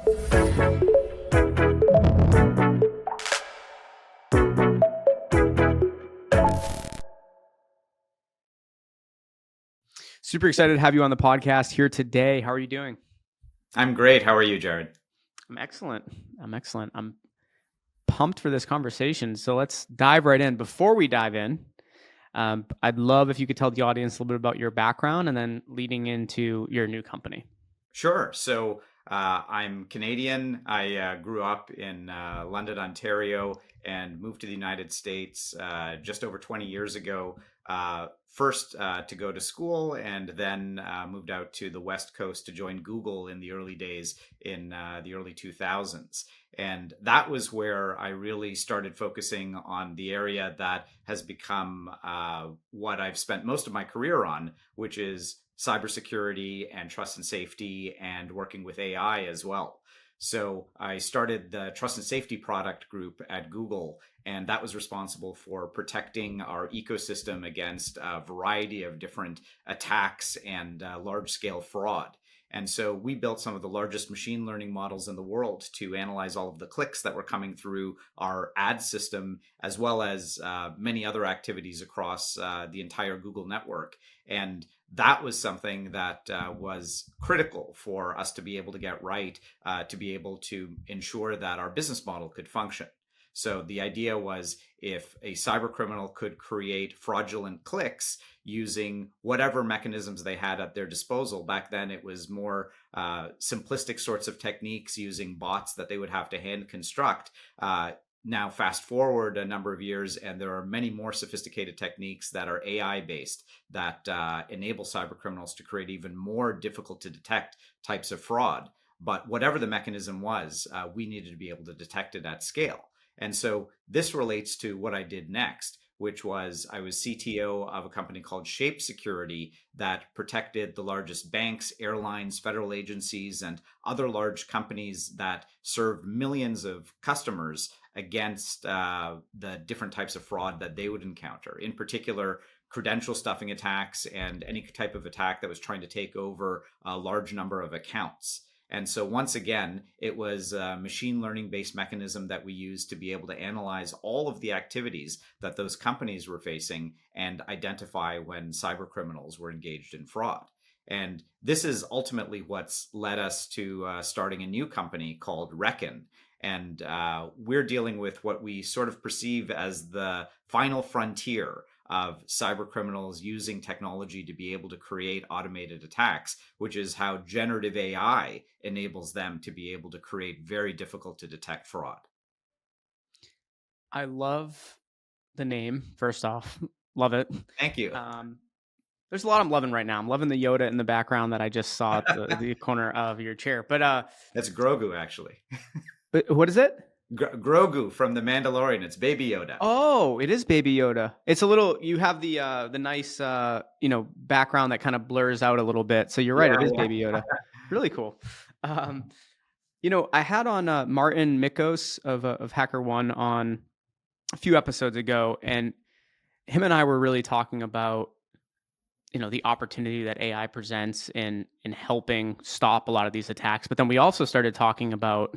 Super excited to have you on the podcast here today. How are you doing? I'm great. How are you, Jared? I'm excellent. I'm pumped for this conversation. So let's dive right in. Before we dive in, I'd love if you could tell the audience a little bit about your background and then leading into your new company. Sure. So I'm Canadian. I grew up in London, Ontario, and moved to the United States just over 20 years ago. First to go to school, and then moved out to the West Coast to join Google in the early days in the early 2000s. And that was where I really started focusing on the area that has become what I've spent most of my career on, which is cybersecurity and trust and safety, and working with AI as well. So I started the trust and safety product group at Google, and that was responsible for protecting our ecosystem against a variety of different attacks and large scale fraud. And so we built some of the largest machine learning models in the world to analyze all of the clicks that were coming through our ad system, as well as many other activities across the entire Google network. And that was something that was critical for us to be able to get right, to be able to ensure that our business model could function. So the idea was, if a cyber criminal could create fraudulent clicks using whatever mechanisms they had at their disposal — back then it was more simplistic sorts of techniques using bots that they would have to hand construct. Now, fast forward a number of years, and there are many more sophisticated techniques that are AI based that enable cyber criminals to create even more difficult to detect types of fraud. But whatever the mechanism was, we needed to be able to detect it at scale. And so this relates to what I did next, which was I was CTO of a company called Shape Security that protected the largest banks, airlines, federal agencies, and other large companies that served millions of customers against the different types of fraud that they would encounter. In particular, credential stuffing attacks and any type of attack that was trying to take over a large number of accounts. And so once again, it was a machine learning based mechanism that we used to be able to analyze all of the activities that those companies were facing and identify when cyber criminals were engaged in fraud. And this is ultimately what's led us to starting a new company called Reken. And we're dealing with what we sort of perceive as the final frontier of cyber criminals using technology to be able to create automated attacks, which is how generative AI enables them to be able to create very difficult to detect fraud. I love the name, first off. Love it. Thank you. There's a lot I'm loving right now. I'm loving the Yoda in the background that I just saw at the corner of your chair. But That's Grogu, actually. what is it? Grogu from The Mandalorian. It's Baby Yoda. Oh, it is Baby Yoda. It's a little. You have the nice background that kind of blurs out a little bit. So you're right. Yeah, It is yeah. Baby Yoda. Really cool. I had on Martin Mikos of HackerOne on a few episodes ago, and him and I were really talking about the opportunity that AI presents in helping stop a lot of these attacks. But then we also started talking about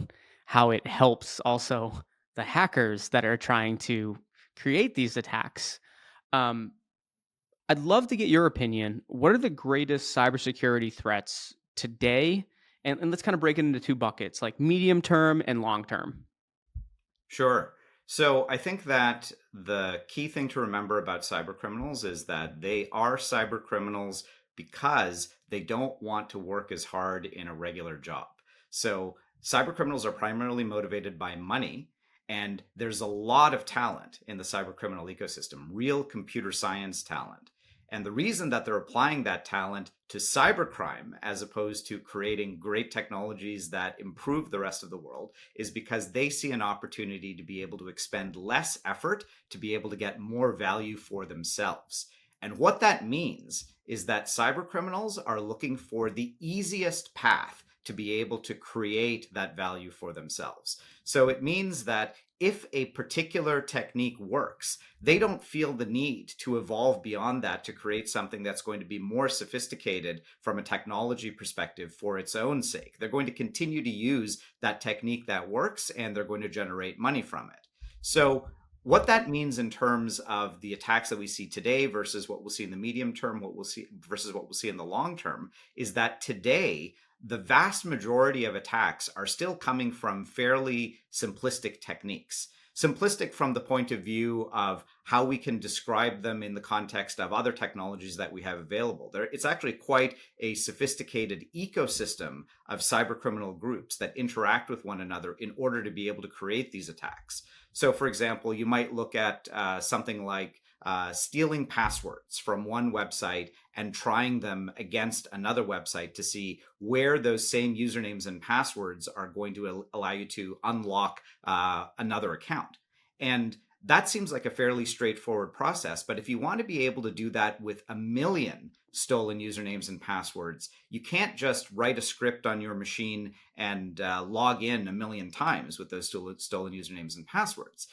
how it helps also the hackers that are trying to create these attacks. Um, I'd love to get your opinion. What are the greatest cybersecurity threats today? And let's kind of break it into two buckets, like medium term and long term. Sure. So I think that the key thing to remember about cyber criminals is that they are cyber criminals because they don't want to work as hard in a regular job. So cyber criminals are primarily motivated by money, and there's a lot of talent in the cyber criminal ecosystem, real computer science talent. And the reason that they're applying that talent to cybercrime as opposed to creating great technologies that improve the rest of the world is because they see an opportunity to be able to expend less effort to be able to get more value for themselves. And what that means is that cyber criminals are looking for the easiest path to be able to create that value for themselves. So it means that if a particular technique works, they don't feel the need to evolve beyond that to create something that's going to be more sophisticated from a technology perspective for its own sake. They're going to continue to use that technique that works, and they're going to generate money from it. So what that means in terms of the attacks that we see today versus what we'll see in the medium term, what we'll see versus what we'll see in the long term, is that today the vast majority of attacks are still coming from fairly simplistic techniques. Simplistic from the point of view of how we can describe them in the context of other technologies that we have available. It's actually quite a sophisticated ecosystem of cybercriminal groups that interact with one another in order to be able to create these attacks. So, for example, you might look at something like stealing passwords from one website and trying them against another website to see where those same usernames and passwords are going to allow you to unlock another account. And that seems like a fairly straightforward process. But if you want to be able to do that with 1 million stolen usernames and passwords, you can't just write a script on your machine and log in 1 million times with those stolen usernames and passwords.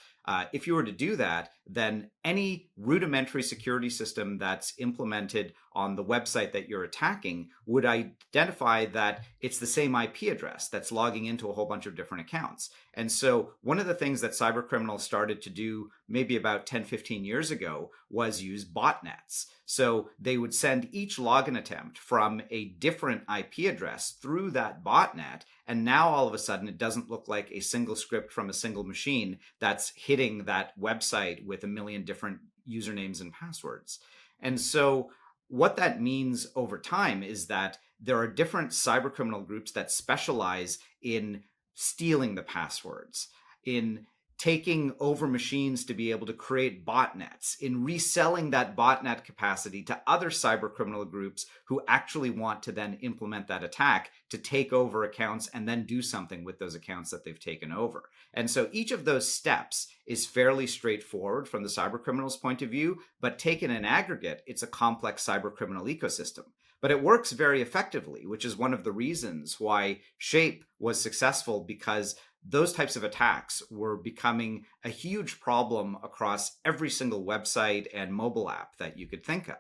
If you were to do that, then any rudimentary security system that's implemented on the website that you're attacking would identify that it's the same IP address that's logging into a whole bunch of different accounts. And so one of the things that cybercriminals started to do maybe about 10, 15 years ago was use botnets. So they would send each login attempt from a different IP address through that botnet. And now all of a sudden, it doesn't look like a single script from a single machine that's hitting that website with 1 million different usernames and passwords. And so what that means over time is that there are different cybercriminal groups that specialize in stealing the passwords, in taking over machines to be able to create botnets, in reselling that botnet capacity to other cybercriminal groups who actually want to then implement that attack to take over accounts and then do something with those accounts that they've taken over. And so each of those steps is fairly straightforward from the cybercriminal's point of view, but taken in aggregate, it's a complex cybercriminal ecosystem. But it works very effectively, which is one of the reasons why Shape was successful, because those types of attacks were becoming a huge problem across every single website and mobile app that you could think of.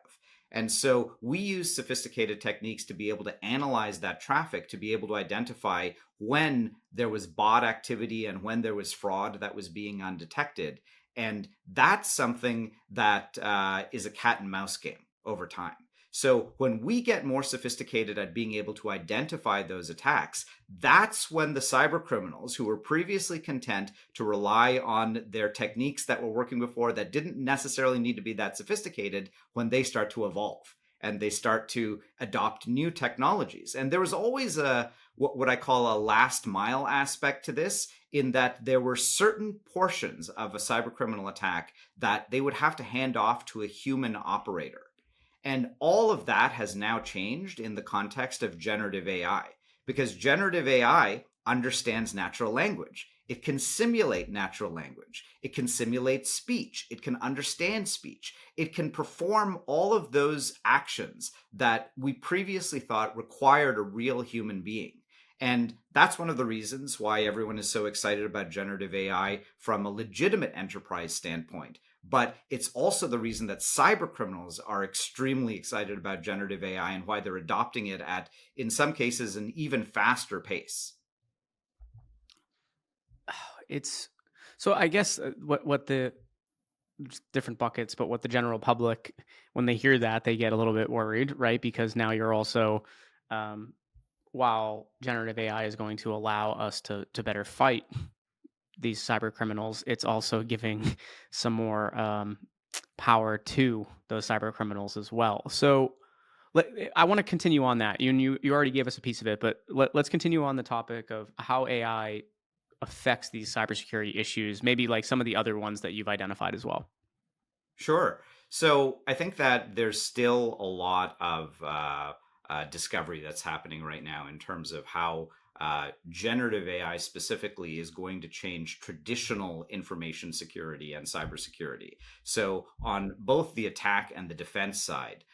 And so we use sophisticated techniques to be able to analyze that traffic, to be able to identify when there was bot activity and when there was fraud that was being undetected. And that's something that is a cat and mouse game over time. So when we get more sophisticated at being able to identify those attacks, that's when the cyber criminals who were previously content to rely on their techniques that were working before that didn't necessarily need to be that sophisticated, when they start to evolve and they start to adopt new technologies. And there was always what I call a last mile aspect to this, in that there were certain portions of a cyber criminal attack that they would have to hand off to a human operator. And all of that has now changed in the context of generative AI, because generative AI understands natural language. It can simulate natural language. It can simulate speech. It can understand speech. It can perform all of those actions that we previously thought required a real human being. And that's one of the reasons why everyone is so excited about generative AI from a legitimate enterprise standpoint. But it's also the reason that cyber criminals are extremely excited about generative AI and why they're adopting it at, in some cases, an even faster pace. It's so I guess what the different buckets, but what the general public, when they hear that, they get a little bit worried, right? Because now you're also, while generative AI is going to allow us to better fight these cyber criminals, it's also giving some more power to those cyber criminals as well. So I want to continue on that. You already gave us a piece of it, but let's continue on the topic of how AI affects these cybersecurity issues, maybe like some of the other ones that you've identified as well. Sure. So I think that there's still a lot of discovery that's happening right now in terms of how generative AI specifically is going to change traditional information security and cybersecurity. So on both the attack and the defense side,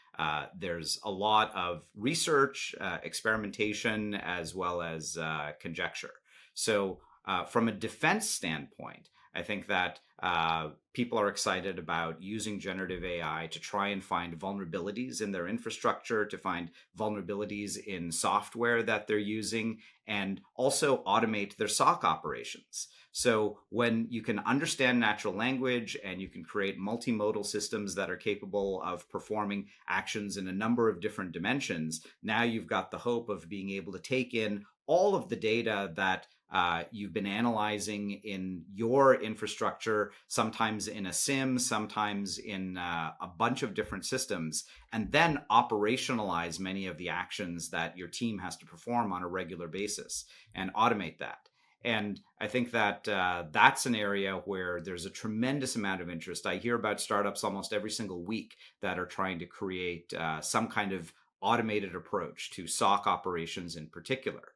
There's a lot of research, experimentation, as well as conjecture. So, from a defense standpoint, I think that people are excited about using generative AI to try and find vulnerabilities in their infrastructure, to find vulnerabilities in software that they're using, and also automate their SOC operations. So when you can understand natural language and you can create multimodal systems that are capable of performing actions in a number of different dimensions, now you've got the hope of being able to take in all of the data that you've been analyzing in your infrastructure, sometimes in a SIM, sometimes in a bunch of different systems, and then operationalize many of the actions that your team has to perform on a regular basis and automate that. And I think that that's an area where there's a tremendous amount of interest. I hear about startups almost every single week that are trying to create some kind of automated approach to SOC operations in particular.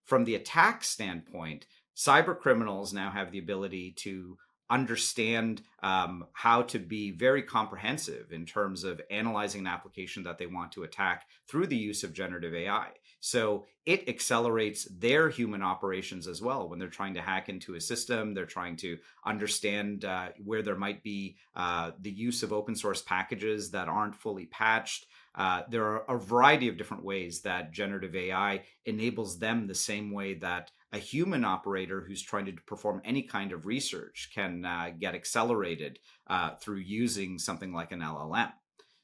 From the attack standpoint, cyber criminals now have the ability to understand how to be very comprehensive in terms of analyzing an application that they want to attack through the use of generative AI. So it accelerates their human operations as well. When they're trying to hack into a system, they're trying to understand where there might be the use of open source packages that aren't fully patched. There are a variety of different ways that generative AI enables them the same way that a human operator who's trying to perform any kind of research can get accelerated through using something like an LLM.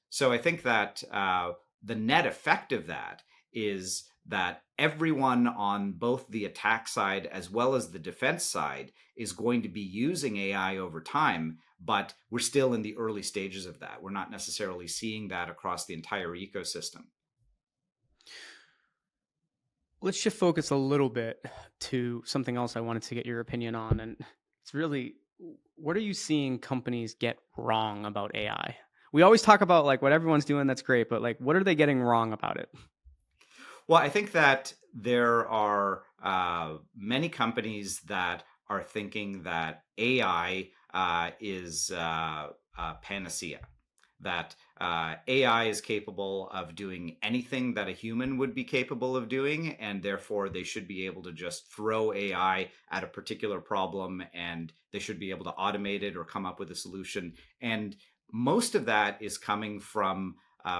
So I think that the net effect of that is that everyone on both the attack side as well as the defense side is going to be using AI over time, but we're still in the early stages of that. We're not necessarily seeing that across the entire ecosystem. Let's shift focus a little bit to something else I wanted to get your opinion on. And it's really, what are you seeing companies get wrong about AI? We always talk about like what everyone's doing, that's great, but like what are they getting wrong about it? Well, I think that there are many companies that are thinking that AI is panacea, that AI is capable of doing anything that a human would be capable of doing, and therefore they should be able to just throw AI at a particular problem and they should be able to automate it or come up with a solution. And most of that is coming from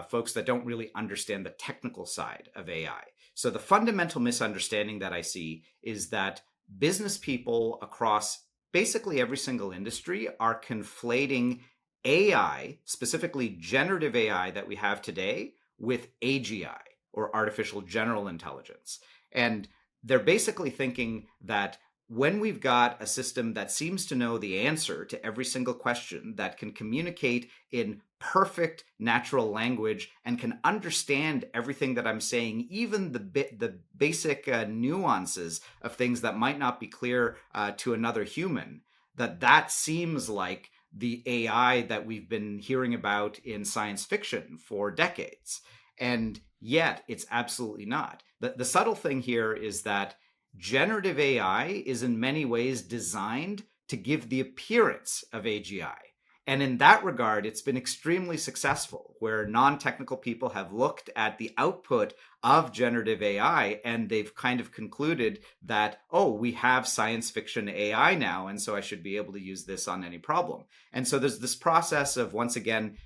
folks that don't really understand the technical side of AI. So the fundamental misunderstanding that I see is that business people across basically every single industry are conflating AI, specifically generative AI that we have today, with AGI, or artificial general intelligence. And they're basically thinking that when we've got a system that seems to know the answer to every single question, that can communicate in perfect natural language and can understand everything that I'm saying, even the basic nuances of things that might not be clear to another human, that seems like the AI that we've been hearing about in science fiction for decades. And yet it's absolutely not. The subtle thing here is that generative AI is in many ways designed to give the appearance of AGI. And in that regard, it's been extremely successful, where non-technical people have looked at the output of generative AI and they've kind of concluded that, oh, we have science fiction AI now, and so I should be able to use this on any problem. And so there's this process of, once again,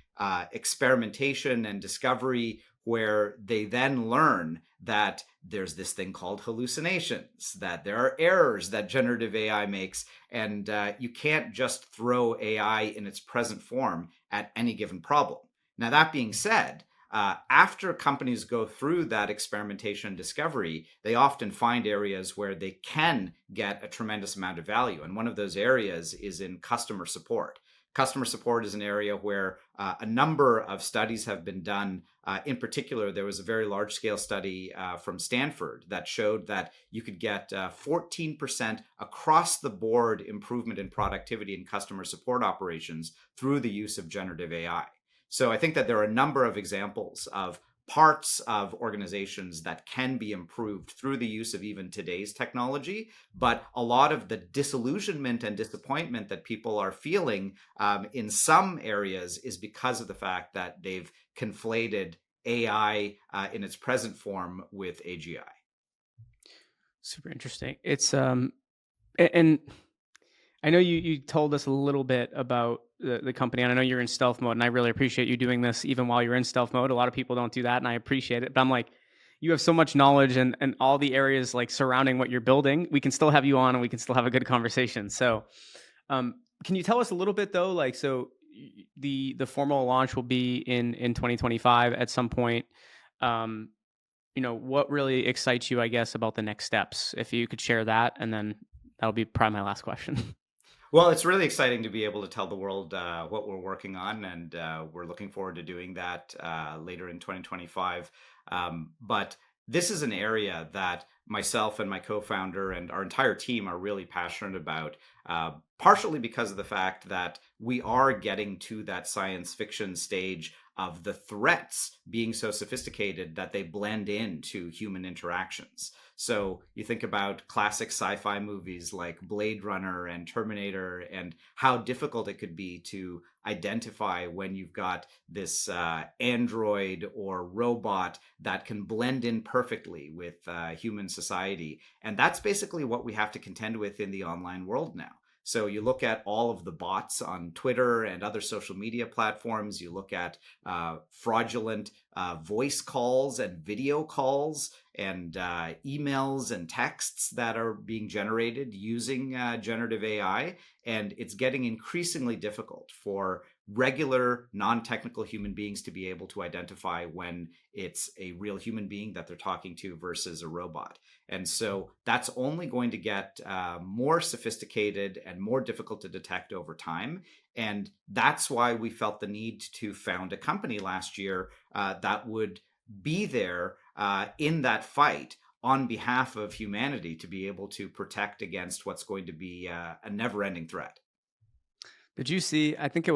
experimentation and discovery, where they then learn that there's this thing called hallucinations, that there are errors that generative AI makes, and you can't just throw AI in its present form at any given problem. Now, that being said, after companies go through that experimentation and discovery, they often find areas where they can get a tremendous amount of value. And one of those areas is in customer support. Customer support is an area where a number of studies have been done. In particular, there was a very large-scale study from Stanford that showed that you could get 14% across-the-board improvement in productivity in customer support operations through the use of generative AI. So I think that there are a number of examples of parts of organizations that can be improved through the use of even today's technology. But a lot of the disillusionment and disappointment that people are feeling in some areas is because of the fact that they've conflated AI in its present form with AGI. Super interesting. It's and I know you told us a little bit about the company, and I know you're in stealth mode, and I really appreciate you doing this even while you're in stealth mode. A lot of people don't do that, and I appreciate it. But I'm like, you have so much knowledge and all the areas like surrounding what you're building. We can still have you on, and we can still have a good conversation. So, can you tell us a little bit though? Like, so the formal launch will be in 2025 at some point. Um, what really excites you, I guess, about the next steps? If you could share that, and then that'll be probably my last question. Well, it's really exciting to be able to tell the world what we're working on, and we're looking forward to doing that later in 2025. But this is an area that myself and my co-founder and our entire team are really passionate about, partially because of the fact that we are getting to that science fiction stage of the threats being so sophisticated that they blend into human interactions. So you think about classic sci-fi movies like Blade Runner and Terminator, and how difficult it could be to identify when you've got this android or robot that can blend in perfectly with human society. And that's basically what we have to contend with in the online world now. So you look at all of the bots on Twitter and other social media platforms. You look at fraudulent voice calls and video calls and emails and texts that are being generated using generative AI. And it's getting increasingly difficult for regular non-technical human beings to be able to identify when it's a real human being that they're talking to versus a robot. And so that's only going to get more sophisticated and more difficult to detect over time. And that's why we felt the need to found a company last year that would be there in that fight on behalf of humanity to be able to protect against what's going to be a never-ending threat. Did you see? I think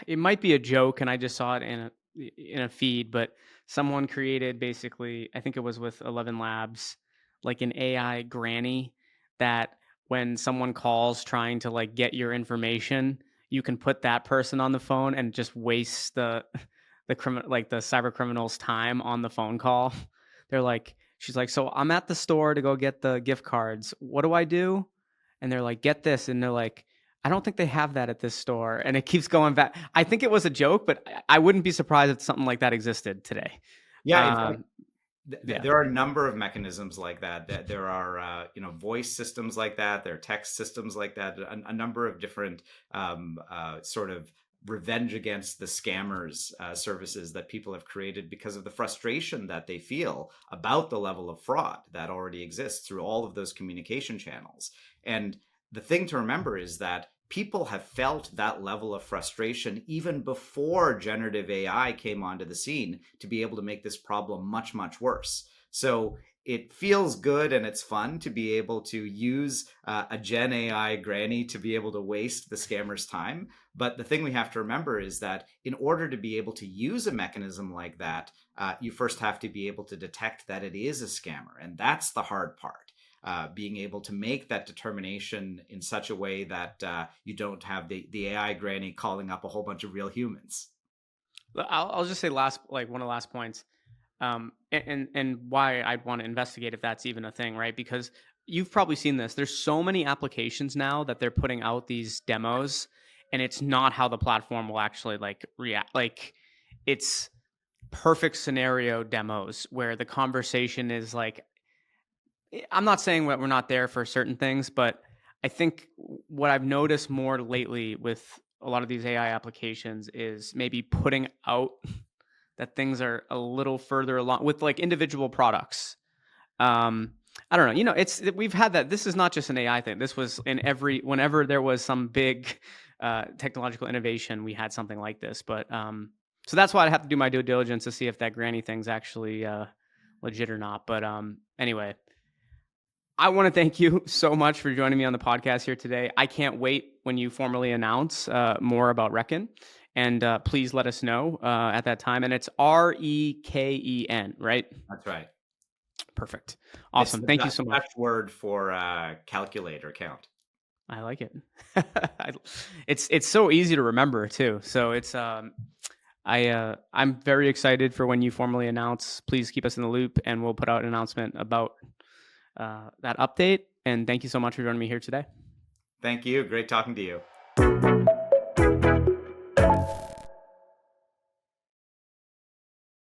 it might be a joke, and I just saw it in a feed, but someone created basically, I think it was with 11 Labs, like an AI granny that when someone calls trying to like get your information, you can put that person on the phone and just waste the cyber criminals time on the phone call. They're like, she's like, so I'm at the store to go get the gift cards. What do I do? And they're like, get this. And they're like, I don't think they have that at this store. And it keeps going back. I think it was a joke, but I wouldn't be surprised if something like that existed today. Yeah, in fact, Um, yeah. there are a number of mechanisms like that. There are voice systems like that. There are text systems like that. A number of different sort of revenge against the scammers services that people have created because of the frustration that they feel about the level of fraud that already exists through all of those communication channels. And the thing to remember is that people have felt that level of frustration even before generative AI came onto the scene to be able to make this problem much, much worse. So it feels good and it's fun to be able to use a Gen AI granny to be able to waste the scammer's time. But the thing we have to remember is that in order to be able to use a mechanism like that, you first have to be able to detect that it is a scammer. And that's the hard part. Being able to make that determination in such a way that you don't have the AI granny calling up a whole bunch of real humans. I'll just say one of the last points. And why I'd want to investigate if that's even a thing, right? Because you've probably seen this. There's so many applications now that they're putting out these demos, and it's not how the platform will actually like react. Like it's perfect scenario demos where the conversation is like, I'm not saying that we're not there for certain things, but I think what I've noticed more lately with a lot of these AI applications is maybe putting out that things are a little further along with like individual products. I don't know. We've had that. This is not just an AI thing. This was whenever there was some big technological innovation, we had something like this. But so that's why I have to do my due diligence to see if that granny thing's actually legit or not. But anyway, I want to thank you so much for joining me on the podcast here today. I can't wait when you formally announce more about Reken. And please let us know at that time. And it's Reken, right? That's right. Perfect. It's Awesome. the Thank you so much. Dutch word for calculator count. I like it. It's so easy to remember too. So it's I'm very excited for when you formally announce. Please keep us in the loop, and we'll put out an announcement about that update. And thank you so much for joining me here today. Thank you. Great talking to you.